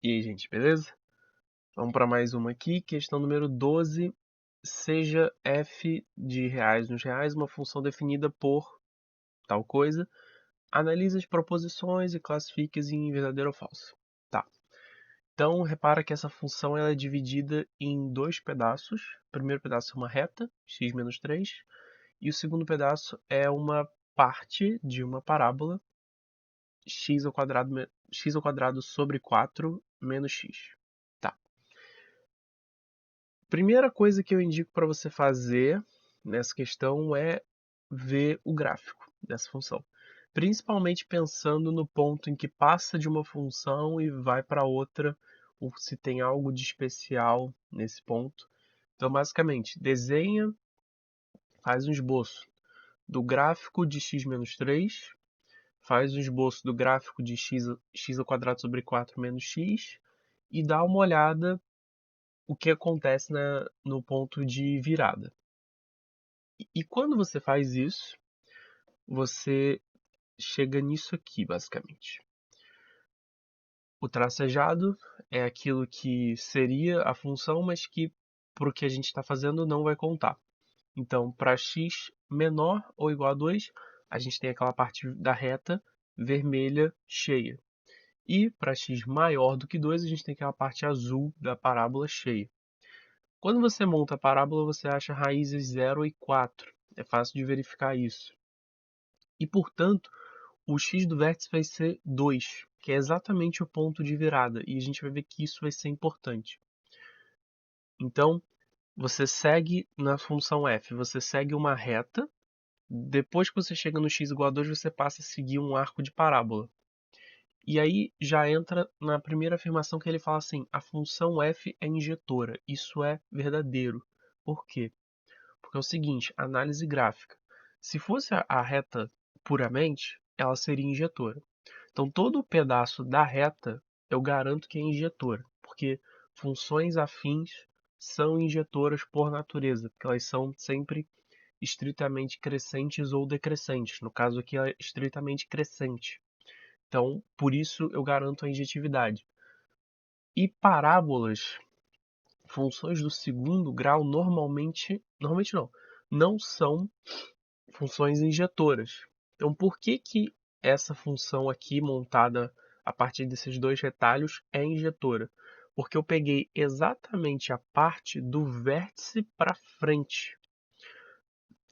E aí, gente, beleza? Vamos para mais uma aqui, questão número 12. Seja f de reais nos reais uma função definida por tal coisa. Analise as proposições e classifique-as em verdadeiro ou falso. Tá. Então, repara que essa função ela é dividida em dois pedaços. O primeiro pedaço é uma reta, x menos 3, e o segundo pedaço é uma parte de uma parábola, x ao quadrado sobre 4 menos x. Tá. Primeira coisa que eu indico para você fazer nessa questão é ver o gráfico dessa função. Principalmente pensando no ponto em que passa de uma função e vai para outra, ou se tem algo de especial nesse ponto. Então, basicamente, desenha, faz um esboço do gráfico de x menos 3, faz um esboço do gráfico de x ao quadrado sobre 4 menos x e dá uma olhada o que acontece no ponto de virada. E quando você faz isso, você chega nisso aqui, basicamente. O tracejado é aquilo que seria a função, mas que para o que a gente está fazendo não vai contar. Então, para x menor ou igual a 2, a gente tem aquela parte da reta vermelha cheia. E para x maior do que 2, a gente tem aquela parte azul da parábola cheia. Quando você monta a parábola, você acha raízes 0 e 4. É fácil de verificar isso. E, portanto, o x do vértice vai ser 2, que é exatamente o ponto de virada. E a gente vai ver que isso vai ser importante. Então, você segue na função f, você segue uma reta. Depois que você chega no x igual a 2, você passa a seguir um arco de parábola. E aí já entra na primeira afirmação que ele fala assim, a função f é injetora. Isso é verdadeiro. Por quê? Porque é o seguinte, análise gráfica. Se fosse a reta puramente, ela seria injetora. Então todo o pedaço da reta eu garanto que é injetora, porque funções afins são injetoras por natureza, porque elas são sempre estritamente crescentes ou decrescentes. No caso aqui é estritamente crescente. Então, por isso eu garanto a injetividade. E parábolas, funções do segundo grau normalmente não são funções injetoras. Então, por que que essa função aqui montada a partir desses dois retalhos é injetora? Porque eu peguei exatamente a parte do vértice para frente.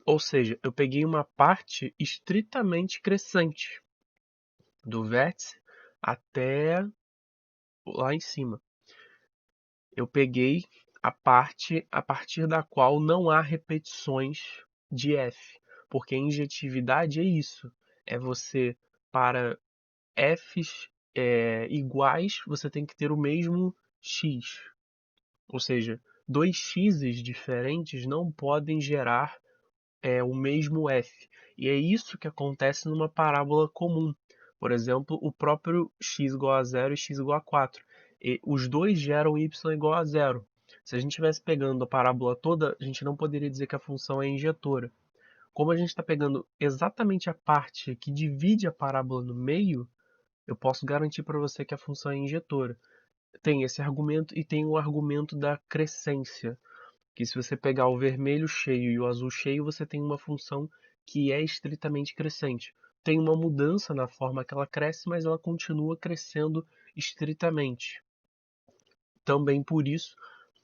Ou seja, eu peguei uma parte estritamente crescente, do vértice até lá em cima. Eu peguei a parte a partir da qual não há repetições de f, porque a injetividade é isso, é você para f's iguais, você tem que ter o mesmo x, ou seja, dois x's diferentes não podem gerar o mesmo f, e é isso que acontece numa parábola comum. Por exemplo, o próprio x igual a 0 e x igual a 4. E os dois geram y igual a 0. Se a gente estivesse pegando a parábola toda, a gente não poderia dizer que a função é injetora. Como a gente está pegando exatamente a parte que divide a parábola no meio, eu posso garantir para você que a função é injetora. Tem esse argumento e tem o argumento da crescência, que se você pegar o vermelho cheio e o azul cheio, você tem uma função que é estritamente crescente. Tem uma mudança na forma que ela cresce, mas ela continua crescendo estritamente. Também por isso,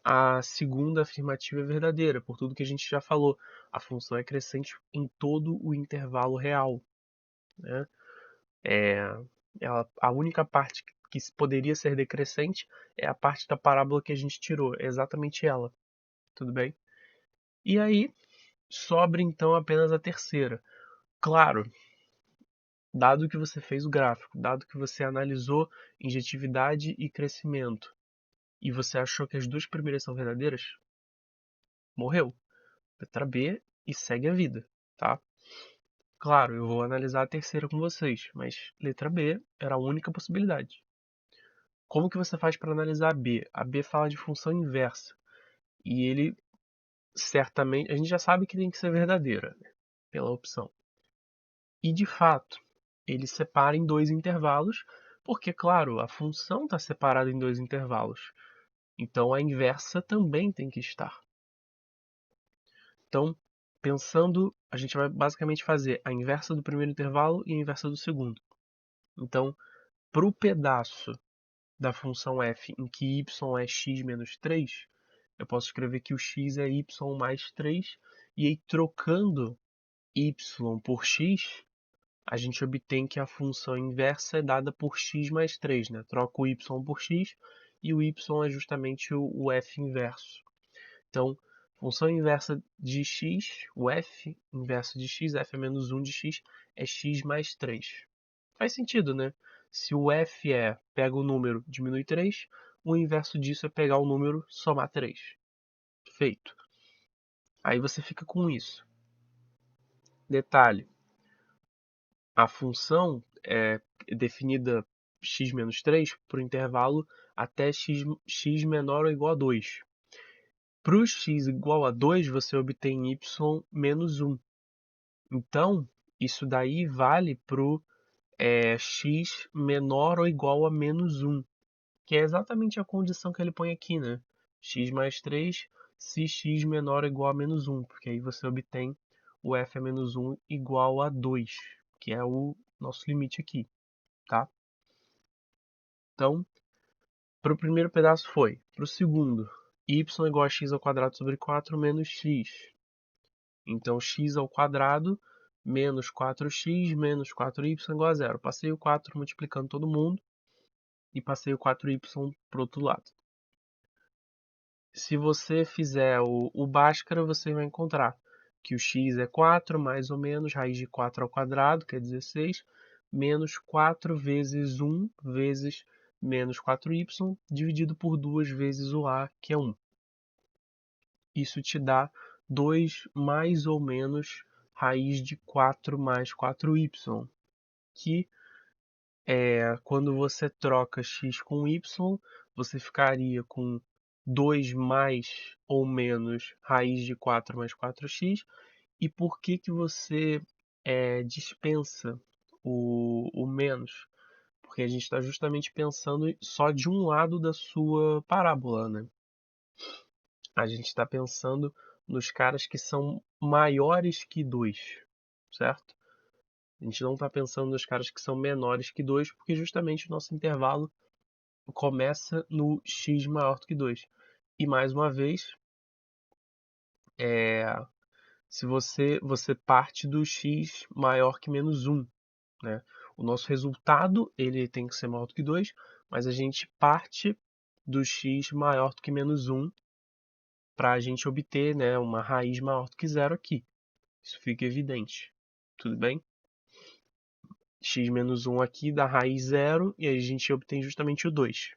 a segunda afirmativa é verdadeira, por tudo que a gente já falou. A função é crescente em todo o intervalo real, né? É, a única parte que poderia ser decrescente é a parte da parábola que a gente tirou, é exatamente ela, tudo bem? E aí, sobra então apenas a terceira. Claro, dado que você fez o gráfico, dado que você analisou injetividade e crescimento, e você achou que as duas primeiras são verdadeiras, morreu. Letra B e segue a vida, tá? Claro, eu vou analisar a terceira com vocês, mas letra B era a única possibilidade. Como que você faz para analisar a B? A B fala de função inversa. E ele certamente, a gente já sabe que tem que ser verdadeira, né? Pela opção. E de fato, ele separa em dois intervalos, Porque, claro, a função está separada em dois intervalos. Então a inversa também tem que estar. Então, pensando, a gente vai basicamente fazer a inversa do primeiro intervalo e a inversa do segundo. Então, para o pedaço da função f em que y é x menos 3, eu posso escrever que o x é y mais 3, e aí trocando y por x, a gente obtém que a função inversa é dada por x mais 3, né? Troca o y por x e o y é justamente o f inverso. Então, função inversa de x, o f inverso de x, f é menos 1 de x, é x mais 3. Faz sentido, né? Se o f é pega o número, diminui 3, o inverso disso é pegar o número, somar 3. Feito. Aí você fica com isso. Detalhe, a função é definida x menos 3 para o intervalo até x menor ou igual a 2. Para o x igual a 2, você obtém y menos 1. Então, isso daí vale para o x menor ou igual a menos 1, que é exatamente a condição que ele põe aqui, né? X mais 3 se x menor ou igual a menos 1, porque aí você obtém o f é menos 1 igual a 2, que é o nosso limite aqui, tá? Então, para o primeiro pedaço foi. Para o segundo, y igual a x ao quadrado sobre 4 menos x. Então, x ao quadrado menos 4x menos 4y igual a 0. Passei o 4 multiplicando todo mundo e passei o 4y para o outro lado. Se você fizer o Bhaskara, você vai encontrar que o x é 4 mais ou menos raiz de 4 ao quadrado, que é 16, menos 4 vezes 1 vezes menos 4y, dividido por 2 vezes o a, que é 1. Isso te dá 2 mais ou menos raiz de 4 mais 4y, que quando você troca x com y, você ficaria com 2 mais ou menos raiz de 4 mais 4x. E por que que você dispensa o menos? Porque a gente está justamente pensando só de um lado da sua parábola, né? A gente está pensando nos caras que são maiores que 2, certo? A gente não está pensando nos caras que são menores que 2, porque justamente o nosso intervalo começa no x maior do que 2. E mais uma vez, se você parte do x maior que menos 1, né? O nosso resultado ele tem que ser maior do que 2, mas a gente parte do x maior do que menos 1 para a gente obter, né, uma raiz maior do que zero aqui. Isso fica evidente. Tudo bem? X menos 1 aqui dá raiz zero e aí a gente obtém justamente o 2.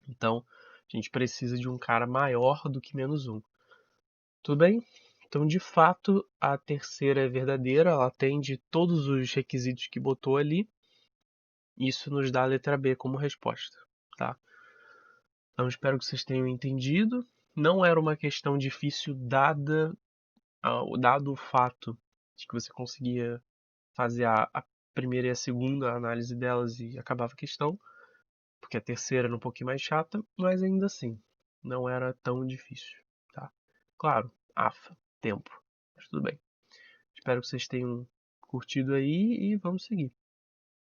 Então, a gente precisa de um cara maior do que menos 1. Tudo bem? Então, de fato, a terceira é verdadeira, ela atende todos os requisitos que botou ali. Isso nos dá a letra B como resposta, tá? Então, espero que vocês tenham entendido. Não era uma questão difícil dado o fato de que você conseguia fazer a primeira e a segunda análise delas e acabava a questão, porque a terceira era um pouquinho mais chata, mas ainda assim, não era tão difícil, tá? Claro, tempo, mas tudo bem. Espero que vocês tenham curtido aí e vamos seguir.